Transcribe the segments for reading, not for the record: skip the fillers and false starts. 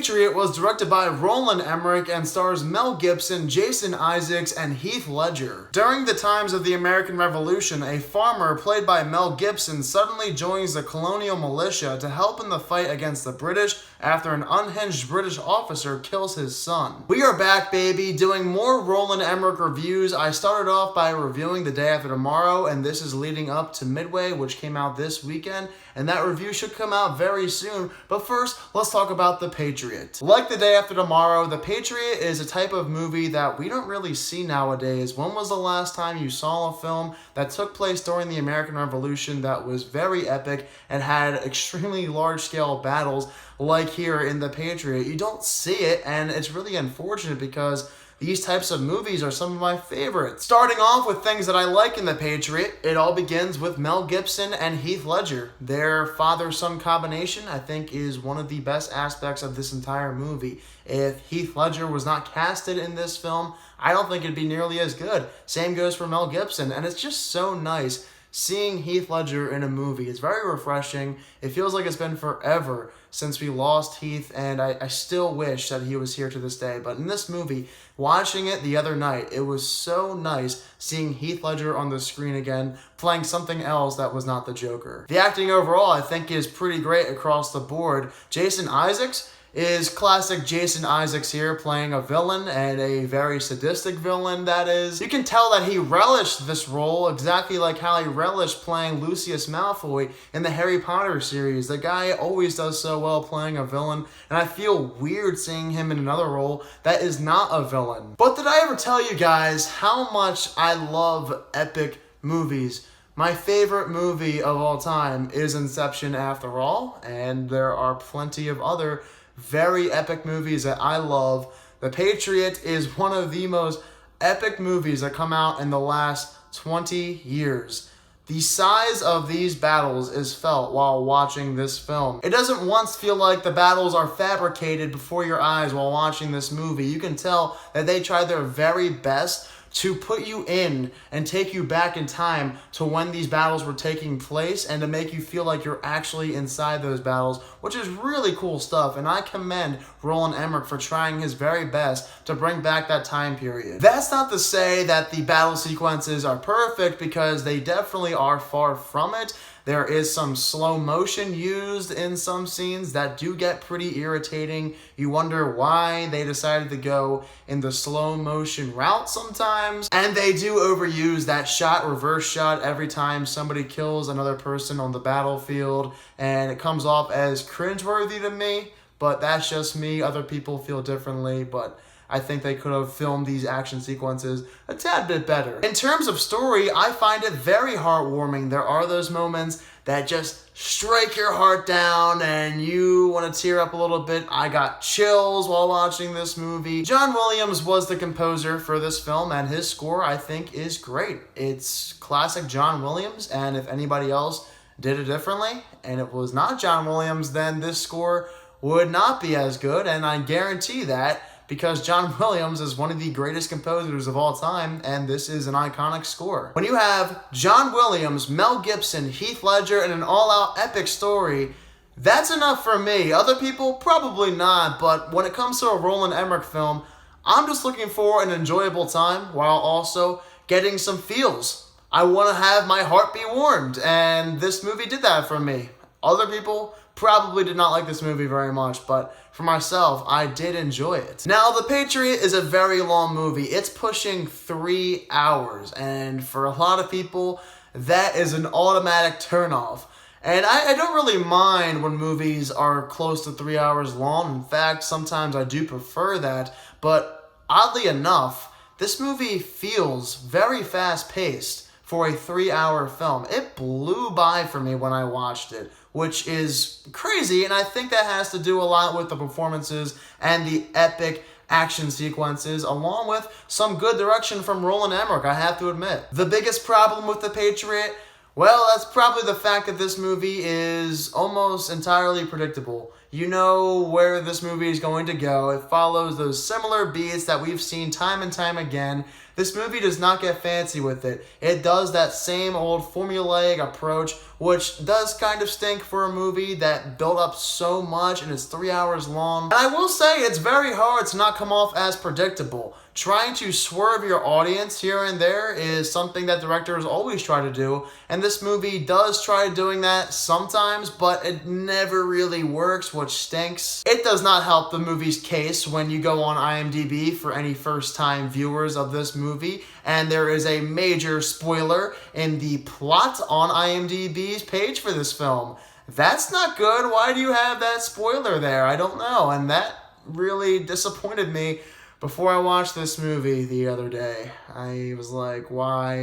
Patriot was directed by Rolland Emmerich and stars Mel Gibson, Jason Isaacs, and Heath Ledger. During the times of the American Revolution, a farmer played by Mel Gibson suddenly joins the colonial militia to help in the fight against the British after an unhinged British officer kills his son. We are back, baby, doing more Rolland Emmerich reviews. I started off by reviewing The Day After Tomorrow, and this is leading up to Midway, which came out this weekend, and that review should come out very soon. But first, let's talk about The Patriot. Like The Day After Tomorrow, The Patriot is a type of movie that we don't really see nowadays. When was the last time you saw a film that took place during the American Revolution that was very epic and had extremely large-scale battles like here in The Patriot? You don't see it, and it's really unfortunate because these types of movies are some of my favorites. Starting off with things that I like in The Patriot, it all begins with Mel Gibson and Heath Ledger. Their father-son combination, I think, is one of the best aspects of this entire movie. If Heath Ledger was not casted in this film, I don't think it'd be nearly as good. Same goes for Mel Gibson, and it's just so nice seeing Heath Ledger in a movie. It's very refreshing. It feels like it's been forever since we lost Heath, and I still wish that he was here to this day. But in this movie, watching it the other night, it was so nice seeing Heath Ledger on the screen again, playing something else that was not the Joker. The acting overall, I think, is pretty great across the board. Jason Isaacs is classic Jason Isaacs here, playing a villain, and a very sadistic villain, that is. You can tell that he relished this role exactly like how he relished playing Lucius Malfoy in the Harry Potter series. The guy always does so well playing a villain, and I feel weird seeing him in another role that is not a villain. But did I ever tell you guys how much I love epic movies? My favorite movie of all time is Inception, after all, and there are plenty of other very epic movies that I love. The Patriot is one of the most epic movies that come out in the last 20 years. The size of these battles is felt while watching this film. It doesn't once feel like the battles are fabricated before your eyes while watching this movie. You can tell that they tried their very best to put you in and take you back in time to when these battles were taking place and to make you feel like you're actually inside those battles, which is really cool stuff, and I commend Rolland Emmerich for trying his very best to bring back that time period. That's not to say that the battle sequences are perfect, because they definitely are far from it. There is some slow motion used in some scenes that do get pretty irritating. You wonder why they decided to go in the slow motion route sometimes. And they do overuse that reverse shot every time somebody kills another person on the battlefield. And it comes off as cringeworthy to me, but that's just me. Other people feel differently, but I think they could have filmed these action sequences a tad bit better. In terms of story, I find it very heartwarming. There are those moments that just strike your heart down and you want to tear up a little bit. I got chills while watching this movie. John Williams was the composer for this film, and his score, I think, is great. It's classic John Williams, and if anybody else did it differently and it was not John Williams, then this score would not be as good, and I guarantee that, because John Williams is one of the greatest composers of all time, and this is an iconic score. When you have John Williams, Mel Gibson, Heath Ledger, and an all-out epic story, that's enough for me. Other people, probably not, but when it comes to a Rolland Emmerich film, I'm just looking for an enjoyable time while also getting some feels. I want to have my heart be warmed, and this movie did that for me. Other people probably did not like this movie very much, but for myself, I did enjoy it. Now, The Patriot is a very long movie. It's pushing 3 hours, and for a lot of people, that is an automatic turnoff. And I don't really mind when movies are close to 3 hours long. In fact, sometimes I do prefer that, but oddly enough, this movie feels very fast-paced for a 3-hour film. It blew by for me when I watched it, which is crazy, and I think that has to do a lot with the performances and the epic action sequences, along with some good direction from Rolland Emmerich, I have to admit. The biggest problem with The Patriot, well, that's probably the fact that this movie is almost entirely predictable. You know where this movie is going to go. It follows those similar beats that we've seen time and time again. This movie does not get fancy with it. It does that same old formulaic approach, which does kind of stink for a movie that built up so much and is 3 hours long. And I will say it's very hard to not come off as predictable. Trying to swerve your audience here and there is something that directors always try to do, and this movie does try doing that sometimes, but it never really works, which stinks. It does not help the movie's case when you go on IMDb for any first-time viewers of this movie, and there is a major spoiler in the plot on IMDb's page for this film. That's not good. Why do you have that spoiler there? I don't know, and that really disappointed me. Before I watched this movie the other day, I was like, why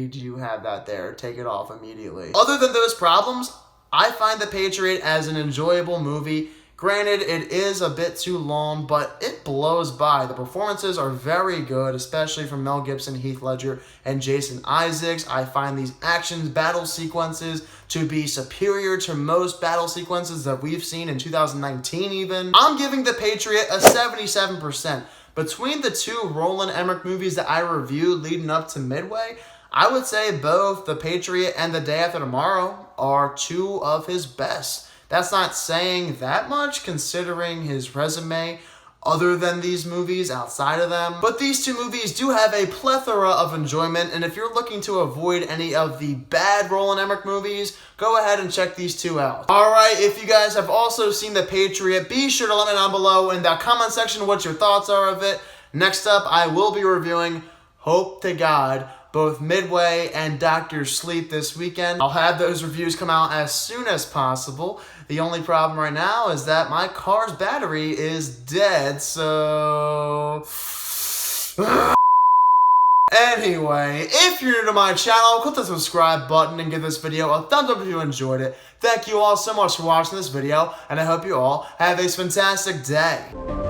do you have that there? Take it off immediately. Other than those problems, I find The Patriot as an enjoyable movie. Granted, it is a bit too long, but it blows by. The performances are very good, especially from Mel Gibson, Heath Ledger, and Jason Isaacs. I find these action battle sequences to be superior to most battle sequences that we've seen in 2019 even. I'm giving The Patriot a 77%. Between the two Rolland Emmerich movies that I reviewed leading up to Midway, I would say both The Patriot and The Day After Tomorrow are two of his best. That's not saying that much considering his resume other than these movies outside of them. But these two movies do have a plethora of enjoyment, and if you're looking to avoid any of the bad Rolland Emmerich movies, go ahead and check these two out. Alright, if you guys have also seen The Patriot, be sure to let me know down below in the comment section what your thoughts are of it. Next up, I will be reviewing, hope to God, both Midway and Dr. Sleep this weekend. I'll have those reviews come out as soon as possible. The only problem right now is that my car's battery is dead, so... Anyway, if you're new to my channel, click the subscribe button and give this video a thumbs up if you enjoyed it. Thank you all so much for watching this video, and I hope you all have a fantastic day.